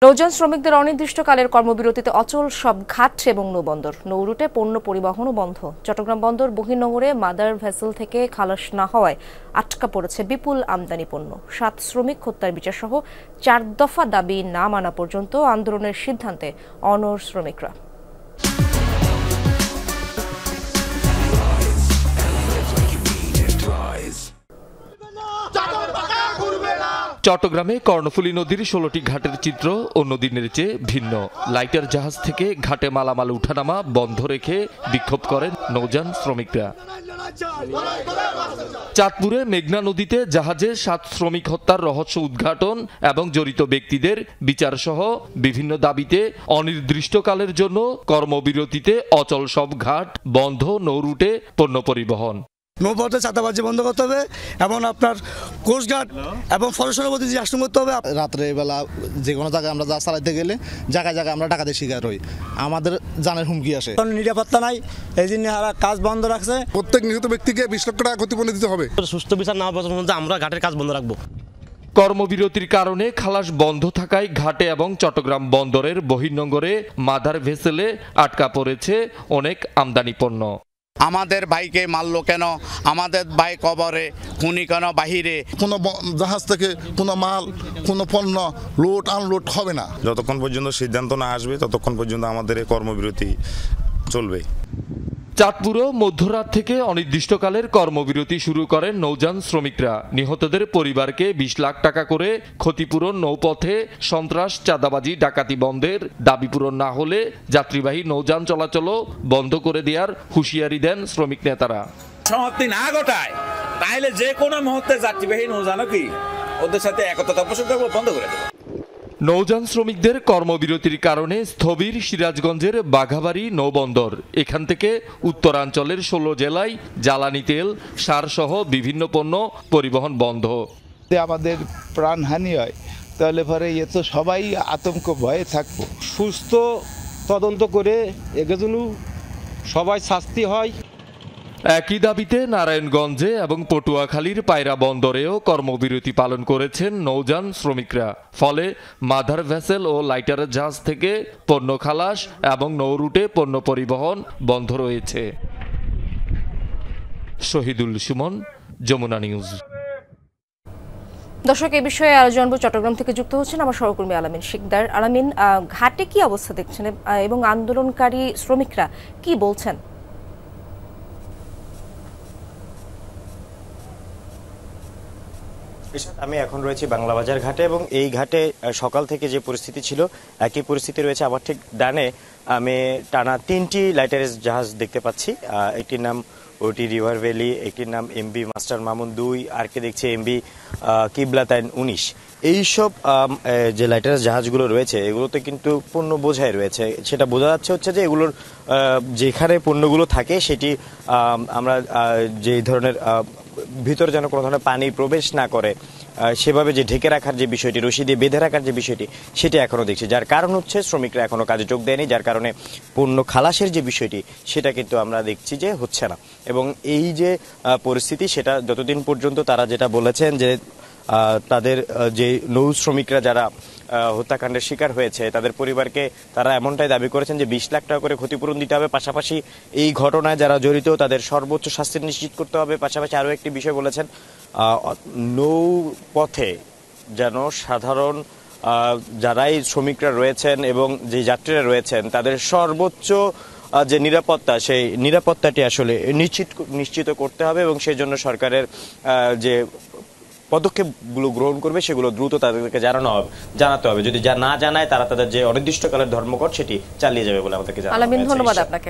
নৌযান শ্রমিকদের অনির্দিষ্টকালের কর্মবিরতিতে অচল সব ঘাট এবং নৌবন্দর। নৌ রুটে পণ্য পরিবহনও বন্ধ। চট্টগ্রাম বন্দর বহির্নোঙরে মাদার ভেসেল থেকে খালাস না হওয়ায় আটকা পড়েছে বিপুল আমদানি পণ্য। ৭ শ্রমিক হত্যার বিচারসহ ৪ দফা দাবি না মানা পর্যন্ত আন্দোলনের সিদ্ধান্তে অনড় শ্রমিকরা। চট্টগ্রামে কর্ণফুলী নদীর ১৬টি ঘাটের চিত্র অন্যদিনের চেয়ে ভিন্ন। লাইটার জাহাজ থেকে ঘাটে মালামাল উঠানামা বন্ধ রেখে বিক্ষোভ করেন নৌযান শ্রমিকরা। চাঁদপুরে মেঘনা নদীতে জাহাজে ৭ শ্রমিক হত্যার রহস্য উদ্ঘাটন এবং জড়িত ব্যক্তিদের বিচারসহ বিভিন্ন দাবিতে অনির্দিষ্টকালের জন্য কর্মবিরতিতে অচল সব ঘাট বন্ধ, নৌ রুটে পণ্য পরিবহন। নৌপথে চাঁদাবাজি বন্ধ করতে হবে এবং আপনার কোস্টগার্ড এবং ফরেস্টের প্রতি আশ্রম করতে হবে। রাত্রে বেলা যে কোনো জায়গায় আমরা যা চালাইতে গেলে জায়গায় জায়গায় আমরা ডাকাতের শিকার হই, আমাদের জানের হুমকি আসে। নিরাপত্তা নাই, এই জন্য কাজ বন্ধ রাখছে। প্রত্যেক নিহত ব্যক্তিকে ২০ লক্ষ টাকা ক্ষতিপূরণ দিতে হবে। সুস্থ বিচার না হওয়া পর্যন্ত আমরা ঘাটের কাজ বন্ধ রাখবো। কর্মবিরতির কারণে খালাস বন্ধ থাকায় ঘাটে এবং চট্টগ্রাম বন্দরের বহির্নোঙরে মাদার ভেসেলে আটকা পড়েছে অনেক আমদানি পণ্য। আমাদের ভাইকে মারলো কেন, আমাদের ভাই কবরে, খুনি কেন বাহিরে। কোনো জাহাজ থেকে কোনো মাল, কোনো পণ্য লোড আনলোড হবে না। যতক্ষণ পর্যন্ত সিদ্ধান্ত না আসবে ততক্ষণ পর্যন্ত আমাদের এই কর্মবিরতি চলবে। চাঁদপুরও মধ্যরাত থেকে অনির্দিষ্টকালের কর্মবিরতি শুরু করেন নৌযান শ্রমিকরা। নিহতদের পরিবারকে ২০ লাখ টাকা করে ক্ষতিপূরণ, নৌপথে সন্ত্রাস, চাঁদাবাজি, ডাকাতি বন্ধের দাবি পূরণ না হলে যাত্রীবাহী নৌযান চলাচলও বন্ধ করে দেওয়ার হুঁশিয়ারি দেন শ্রমিক নেতারা। সমাপ্তি না ঘটায় তাইলে যে কোনো মুহূর্তে যাত্রীবাহী নৌযানও কি ওদের সাথে একতা পোষণ করবো, বন্ধ করে দেবো। নৌযান শ্রমিকদের কর্মবিরতির কারণে স্থবির সিরাজগঞ্জের বাঘাবাড়ি নৌবন্দর। এখান থেকে উত্তরাঞ্চলের ১৬ জেলায় জ্বালানি তেল, সার সহ বিভিন্ন পণ্য পরিবহন বন্ধ। আমাদের প্রাণহানি হয় তাহলে পরে এ তো সবাই আতঙ্ক ভয়ে থাকবো। সুস্থ তদন্ত করে এগুলো সবাই শাস্তি হয়। একই দাবিতে নারায়ণগঞ্জে এবং পটুয়াখালীর পায়রা বন্দরেও কর্মবিরতি পালন করেছেন নৌযান শ্রমিকরা। ফলে মাদার ভেসেল ও লাইটার জাহাজ থেকে পণ্য খালাস এবং নৌ রুটে পণ্য পরিবহন বন্ধ রয়েছে। শহীদুল সুমন, যমুনা নিউজ। দর্শক, এই বিষয়ে আরো জানবো। চট্টগ্রাম থেকে যুক্ত হচ্ছেন আমার সহকর্মী আলামিন শিকদার। আলামিন, ঘাটে কি অবস্থা দেখছেন এবং আন্দোলনকারী শ্রমিকরা কি বলছেন? আমি এখন রয়েছি বাংলা বাজার ঘাটে এবং এই ঘাটে সকাল থেকে যে পরিস্থিতি ছিল একই পরিস্থিতি রয়েছে। আমার ঠিক ডানে আমি টানা 3টি লাইটারেজ জাহাজ দেখতে পাচ্ছি। একটির নাম ওটি রিভার ভ্যালি, একটির নাম এমবি মাস্টার মামুন 2, আরকে দেখছি এমবি কিবলাতাইন 19। এইসব যে লাইটারেজ জাহাজগুলো রয়েছে এগুলোতে কিন্তু পণ্য বোঝাই রয়েছে। সেটা বোঝা যাচ্ছে হচ্ছে যে এগুলোর যেখানে পণ্যগুলো থাকে সেটি আমরা যে ধরনের ভিতরে যেন কোনো ধরনের পানি প্রবেশ না করে সেভাবে যে ঢেকে রাখার যে বিষয়টি, রশি দিয়ে বেঁধে রাখার যে বিষয়টি, সেটি এখনো দেখছি। যার কারণ হচ্ছে শ্রমিকরা এখনো কাজে যোগ দেয়নি, যার কারণে পণ্য খালাসের যে বিষয়টি সেটা কিন্তু আমরা দেখছি যে হচ্ছে না। এবং এই যে পরিস্থিতি সেটা যতদিন পর্যন্ত তারা যেটা বলেছেন যে তাদের যে নৌ শ্রমিকরা যারা হত্যাকাণ্ডের শিকার হয়েছে তাদের পরিবারকে তারা এমনটাই দাবি করেছেন যে ২০ লাখ টাকা করে ক্ষতিপূরণ দিতে হবে। পাশাপাশি এই ঘটনায় যারা জড়িত তাদের সর্বোচ্চ শাস্তি নিশ্চিত করতে হবে। পাশাপাশি আরও একটি বিষয় বলেছেন, নৌপথে যেন সাধারণ যারাই শ্রমিকরা রয়েছেন এবং যে যাত্রীরা রয়েছেন তাদের সর্বোচ্চ যে নিরাপত্তা, সেই নিরাপত্তাটি আসলে নিশ্চিত করতে হবে এবং সেই জন্য সরকারের যে পদক্ষেপগুলো গ্রহণ করবে সেগুলো দ্রুত তাদেরকে জানাতে হবে। যদি না জানায় তারা তাদের যে অনির্দিষ্টকালের ধর্মঘট সেটি চালিয়ে যাবে বলে আমাদেরকে জানানো হয়েছে। আলামিন, ধন্যবাদ আপনাকে।